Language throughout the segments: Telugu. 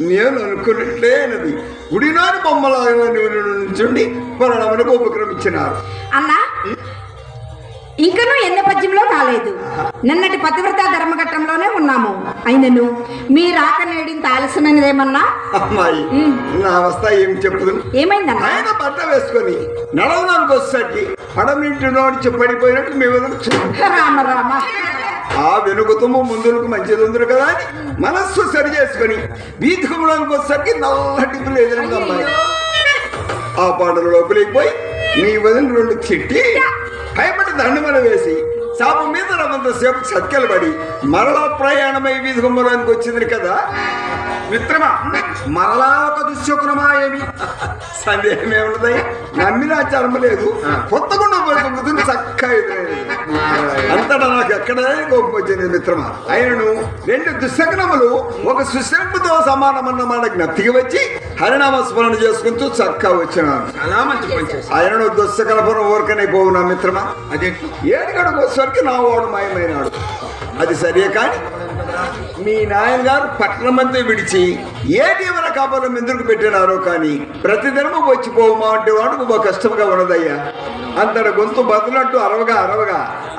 నేను అనుకున్నట్లే అన్నది గుడినాని బొమ్మలాగా నుంచుండి పురాణములకు ఉపక్రమించినారు. అన్నా ఇంకనూ ఎన్న పద్యంలో కాలేదు. నిన్నటి పతివ్రత ధర్మఘట్టంలోనే ఉన్నాము. అయినను మీ రాక నేడింత ఆలస్యమైనదేమన్నా? అమ్మాయి నా అవస్థ ఏం చెప్పుదు. ఏమైందన్నా? ఆయన బట్ట వేసుకొని నడవడానికి వచ్చేసరికి పడమింటిలో నుంచి పడిపోయినట్టు మీ రామ రామ. ఆ వెనుకతము ముందులకు మంచిది ఉందరు కదా అని మనస్సు సరి చేసుకొని వీధుకంలోకి వచ్చేసరికి నల్లటి ఎదురంగా అమ్మాయి ఆ పాటలు లోపలికి పోయి నీ వదిన రెండు తిట్టి భయపడి దండమల వేసి శాపం మీద రమంతసేపు సత్కెలు పడి మరలా ప్రయాణమై వీధుకంలోనికి వచ్చింది కదా మిత్రమా. మరలా ఒక దుశ్శకునమా ఏమి? సందేహం ఏమున్నది? నమ్మిన ఆచారం లేదు. కొత్తకుండా పోతుంది చక్కగా అంతటా నాకు ఎక్కడే కోపం వచ్చింది మిత్రమా. ఆయనను రెండు దుశ్శకనములు ఒక సుశంపుతో సమానమన్న మాట జ్ఞప్తికి వచ్చి హరినామ స్మరణ చేసుకుంటూ చక్కగా వచ్చినాను. చాలా మంచి పని చేశాను. ఆయనను దుశ్శకనపురం ఊరికనే పోవు నా మిత్రమా. అదే ఏడుగడుకు వచ్చేసరికి నా వాడు మాయమైనాడు. అది సరే కానీ మీ నాయన గారు పట్టణమంతా విడిచి ఏ దీవెన కాపాలం ఎందుకు పెట్టినారో కానీ ప్రతిదినము వచ్చిపోవమా అంటే వాడు ఒక కష్టంగా ఉన్నదయ్యా. అంతటి గొంతు బతున్నట్టు అరవగా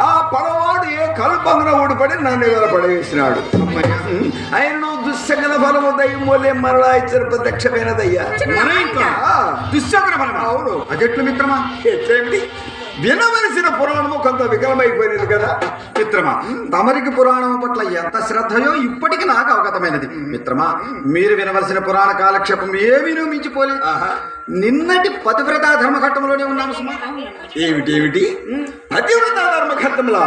ఆ పడవాడు ఏ కలుపంగా ఊడిపడి నన్ను ఇవాళ పడవేసినాడు. ఆయనను దుశ్శకన ఫలము దయ్యం వల్లే మరలా ఇచ్చిన ప్రత్యక్షమైనదయ్యా. దుశ్శకున ఫలం. అవును. అదెట్లు మిత్రమా? ఎట్లేమిటి? వినవలసిన పురాణము కొంత వికలమైపోయినది కదా మిత్రమా. తమరికి పురాణం పట్ల ఎంత శ్రద్ధయో ఇప్పటికి నాకు అవగతమైనది మిత్రమా. మీరు వినవలసిన పురాణ కాలక్షేపం ఏమీ మించిపోలేదు. నిన్నటి పతివ్రత ధర్మఘట్టంలోనే ఉన్నాము సుమా. ఏమిటి పతివ్రత ధర్మఘట్టంలా?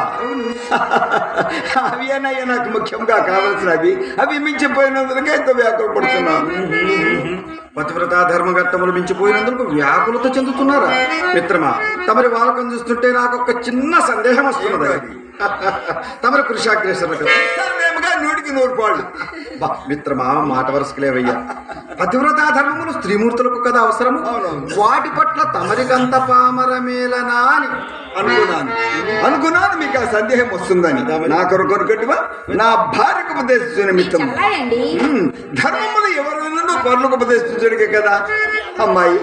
అవి అన్నయ్య నాకు ముఖ్యంగా కావాల్సినవి. అవి మించిపోయినందుకే ఎంతో వ్యాకులు పడుతున్నాను. పతివ్రత ధర్మఘట్టములు మించిపోయినందుకు వ్యాకులత చెందుతున్నారా మిత్రమా? తమరి వాలకం చూస్తుంటే నాకు ఒక చిన్న సందేహం వస్తున్నది. తమరి పురుషాగ్రేసరు కదా. నూటికి 100 పాళ్ళు. మిత్రమా, మాట వరుసకులేవయ్యా. పతివ్రత ధర్మములు స్త్రీమూర్తులకు కదా అవసరము. వాటి పట్ల తమరికంత పామరమేలనా అని అనుకున్నాను. మీకు ఆ సందేహం వస్తుందని నా కొరకొరకట్టువా నా భార్యకు ఉపదేశించిన నిమిత్తం ధర్మములు ఎవరైనా పరులకు ఉపదేశించడికే కదా. అమ్మాయి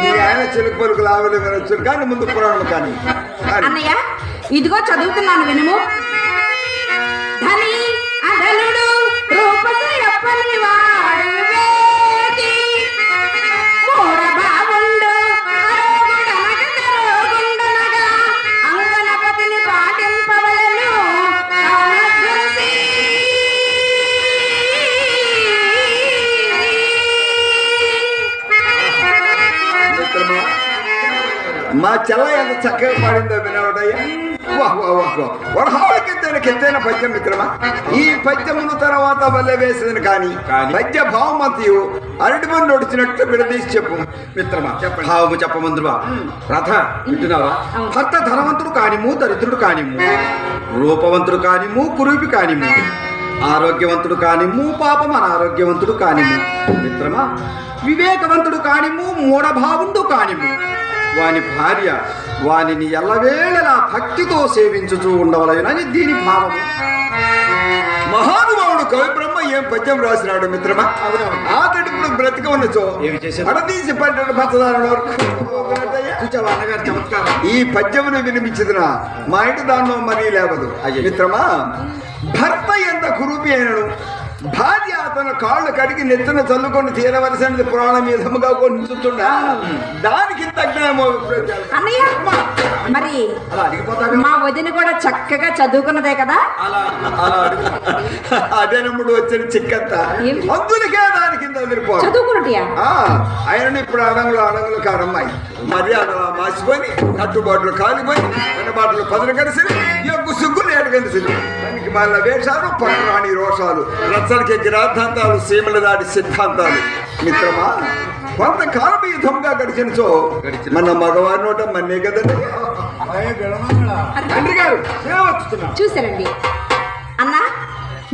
నీ ఆయన చెలుకు పలుకులు ఆవిడ వినొచ్చు కానీ ముందు పురాణం కానీ. అన్నయ్య ఇదిగో చదువుతున్నాను వినుము. ధని అధనుడు రూపసి అప్పని వాడు వేటి మూఢ భావుండు అరోగుడనగా అంగనపతిని పాటింపవలను తానగ్రసి. మా చెల్ల ఎంత చక్కగా పాడిందో వినవడయ్యా. వరహాలకెత్తైన పద్యం మిత్రమా. ఈ పద్యమును తర్వాత వల్ల వేసేదని కానీ పద్య భావమతియు అరటి మంది నడిచినట్టు విడదీసి చెప్పు మిత్రమా. భావము చెప్పమందువా. రథ వింటున్నావా? భర్త ధనవంతుడు కానిము, దరిద్రుడు కానిము, రూపవంతుడు కానిము, కురూపి కానిము, ఆరోగ్యవంతుడు కానిము, పాపం అనారోగ్యవంతుడు కానిము మిత్రమా, వివేకవంతుడు కానిము, మూఢభావుండు కానిము, వాని భార్య వానిని ఎల్లవేళలా భక్తితో సేవించుతూ ఉండవలనని దీని భావము. మహానుభావుడు కవి బ్రహ్మ ఏం పద్యం రాసినాడు మిత్రమా. ఆతడి ఇప్పుడు బ్రతిక ఉన్నచో అడదీసి పడ్డ పచ్చదారుల ఈ పద్యమును వినిపించదున మా ఇంటి దానిలో మనీ లేవదు మిత్రమా. భర్త ఎంత కురూపి అయినను భార్య అతను కాళ్ళు కడిగి నెత్తున చల్లుకొని తీరవలసినది పురాణం మీదముగా కొంచుతున్నా దానికి తగ్గ అన్నయ్య మరి మా వదిన కూడా చక్కగా చదువుకున్నదే కదా. అదేనప్పుడు వచ్చిన చిక్కంతా అందుకే దాని కింద చదువుకున్నట్టు ఆయన ఇప్పుడు అడంగులు కారమ్మాయి మర్యాద మాసిపోయి కట్టుబాట్లు కాలిపోయి బాటలు పదులు కలిసి యొక్క సుగ్గులు ఏడు కలిసి దానికి మళ్ళీ వేషాలు పట్టరాని రోషాలు రచ్చలకి గ్రాద్ధాంతాలు సీమల దాటి సిద్ధాంతాలు మిత్రమా. కొంతకాలం యుద్ధంగా గడిచినచో మన మగవారి నోట మన్నే కదండి. తండ్రి గారు చూసారండి అన్నా.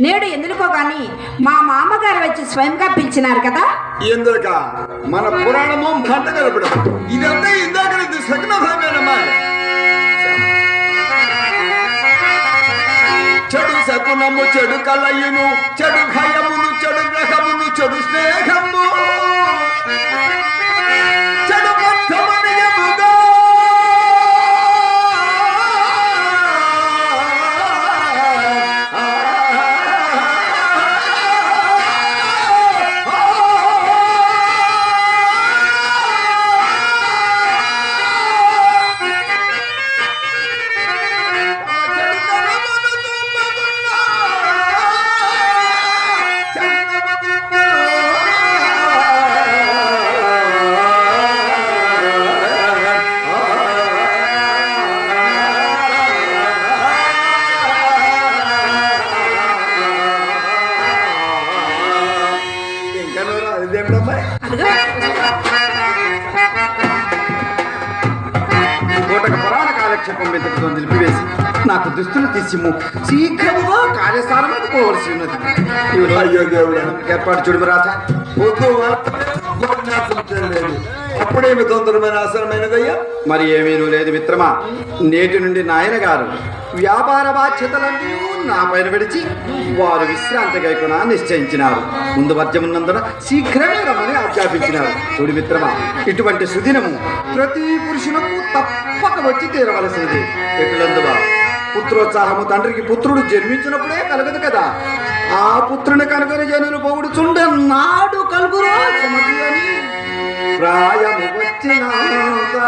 నేడు ఎందుకో గాని మా మామగారు వచ్చి స్వయంగా పిలిచినారు కదా. ఎందుక మన పురాణము మాట కలపడం ఇదంతా ఇందాక సగ్నమేనమ్మా. చెడు శకునము చెడు కలయును చెడు భయమును చెడు గ్రహమును చెడు స్నేహము చెడు మొత్తమనియముగా పూటక పురాణ కాలక్షేపం వెతుకుతో నిలిపివేసి నాకు దుస్తులు తీసిము శీఘ్రముగా కార్యస్థానములకు పోవలసి ఉన్నది అయ్యో దేవుడా, ఏర్పాటు చూడు రాజా. పొద్దు లేదు, అప్పుడేమి తొందరమైన ఆసనమైనదయ్యా? మరి ఏమీనూ లేదు మిత్రమా. నేటి నుండి నాయన గారు వ్యాపార బాధ్యతలన్నీ నా పైన విడిచి వారు విశ్రాంతి గైకున నిశ్చయించినారు. ముందు వర్జమున్నందున శీఘ్రమే రమ్మని ఆజ్ఞాపించినారు. చూడు మిత్రమా, ఇటువంటి సుదినము ప్రతి పురుషులకు తప్పక వచ్చి తీరవలసింది. ఎటులందువా పుత్రోత్సాహము తండ్రికి పుత్రుడు జన్మించినప్పుడే కలగదు కదా. ఆ పుత్రుని కనుగొని జనులు పొగుడుచుండ నాడు కలుగురా సుమతి అని ప్రాయము వచ్చినాక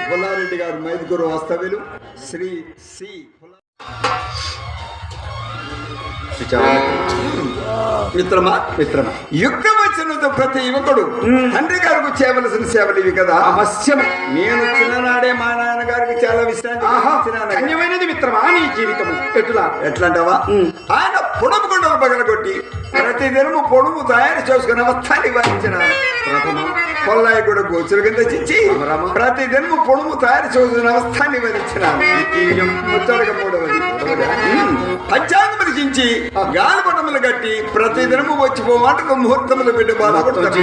పుల్లారెడ్డి గారు మైదుగురు వాస్తవ్యులు శ్రీ సి మిత్రమా మిత్రమా యుక్తం వచ్చినంత ప్రతి యువకుడు తండ్రి గారికి చేయవలసిన సేవలు ఇవి కదా. అవశ్యం. నేను చిన్ననాడే మా నాన్న గారికి చాలా విశ్రాంతి ధన్యమైనది మిత్రమా నీ జీవితము. ఎట్లంటావా? ఆయన పొడుపు గుండలు పగలగొట్టి ప్రతి దినము పొడుము తయారు చేసుకుని అవస్థాన్ని వారించిన ప్రథమ కొల్లాయి కూడా గోచుల కింద చిచ్చి ప్రతి దినము పొడుము తయారు చేసుకుని అవస్థాన్ని వరించిన ముచ్చటగా మూడవది పంచాంగములు చించి గాలిపటములు కట్టి ప్రతి దినము వచ్చిపోమాటకు ముహూర్తములు పెట్టి బాధపడుతుంది.